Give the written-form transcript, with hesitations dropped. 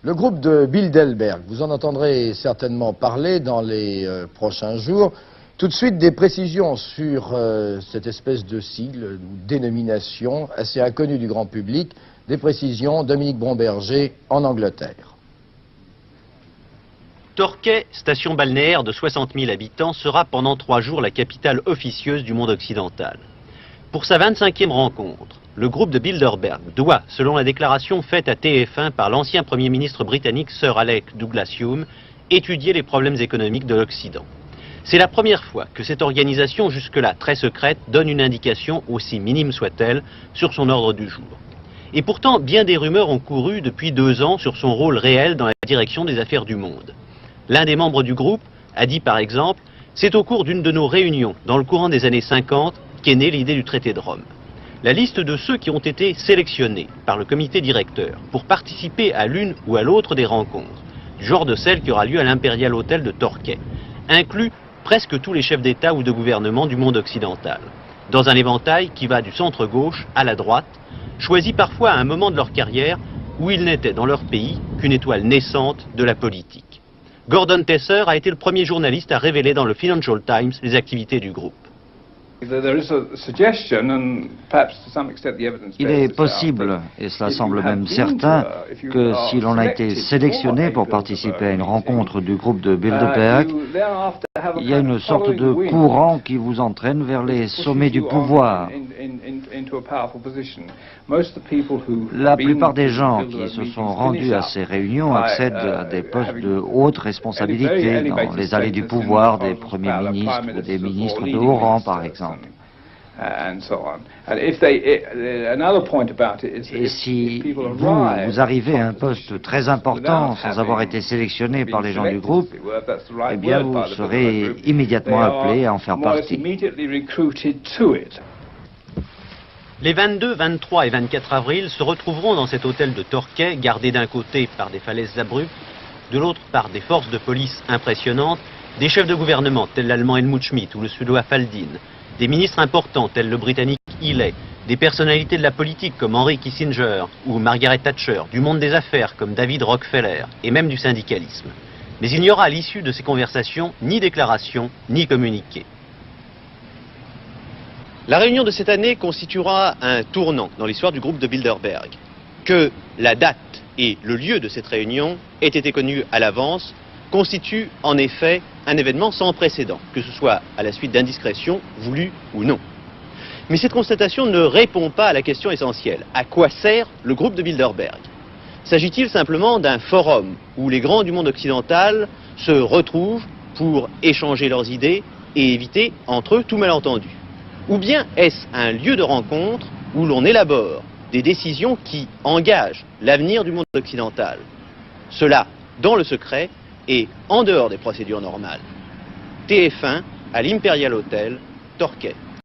Le groupe de Bilderberg, vous en entendrez certainement parler dans les prochains jours. Tout de suite, des précisions sur cette espèce de sigle ou dénomination assez inconnue du grand public. Des précisions, Dominique Bromberger en Angleterre. Torquay, station balnéaire de 60 000 habitants, sera pendant 3 jours la capitale officieuse du monde occidental. Pour sa 25e rencontre, le groupe de Bilderberg doit, selon la déclaration faite à TF1 par l'ancien Premier ministre britannique Sir Alec Douglas-Home, étudier les problèmes économiques de l'Occident. C'est la première fois que cette organisation, jusque-là très secrète, donne une indication, aussi minime soit-elle, sur son ordre du jour. Et pourtant, bien des rumeurs ont couru depuis 2 ans sur son rôle réel dans la direction des affaires du monde. L'un des membres du groupe a dit par exemple « C'est au cours d'une de nos réunions, dans le courant des années 50, qu'est née l'idée du traité de Rome ». La liste de ceux qui ont été sélectionnés par le comité directeur pour participer à l'une ou à l'autre des rencontres, du genre de celle qui aura lieu à l'Imperial Hotel de Torquay, inclut presque tous les chefs d'État ou de gouvernement du monde occidental, dans un éventail qui va du centre-gauche à la droite, choisis parfois à un moment de leur carrière où ils n'étaient dans leur pays qu'une étoile naissante de la politique. Gordon Tesser a été le premier journaliste à révéler dans le Financial Times les activités du groupe. Il est possible, et cela semble même certain, que si l'on a été sélectionné pour participer à une rencontre du groupe de Bilderberg, il y a une sorte de courant qui vous entraîne vers les sommets du pouvoir. La plupart des gens qui se sont rendus à ces réunions accèdent à des postes de haute responsabilité dans les allées du pouvoir des premiers ministres ou des ministres de haut rang, par exemple. Et si vous arrivez à un poste très important sans avoir été sélectionné par les gens du groupe, eh bien vous serez immédiatement appelé à en faire partie. Les 22, 23 et 24 avril se retrouveront dans cet hôtel de Torquay, gardé d'un côté par des falaises abruptes, de l'autre par des forces de police impressionnantes, des chefs de gouvernement tels l'allemand Helmut Schmidt ou le suédois Faldin, des ministres importants tels le britannique Healey, des personnalités de la politique comme Henry Kissinger ou Margaret Thatcher, du monde des affaires comme David Rockefeller et même du syndicalisme. Mais il n'y aura à l'issue de ces conversations ni déclaration ni communiqué. La réunion de cette année constituera un tournant dans l'histoire du groupe de Bilderberg. Que la date et le lieu de cette réunion aient été connus à l'avance constitue en effet un événement sans précédent, que ce soit à la suite d'indiscrétions voulues ou non. Mais cette constatation ne répond pas à la question essentielle. À quoi sert le groupe de Bilderberg? S'agit-il simplement d'un forum où les grands du monde occidental se retrouvent pour échanger leurs idées et éviter entre eux tout malentendu? Ou bien est-ce un lieu de rencontre où l'on élabore des décisions qui engagent l'avenir du monde occidental? Cela dans le secret et en dehors des procédures normales. TF1 à l'Imperial Hotel, Torquay.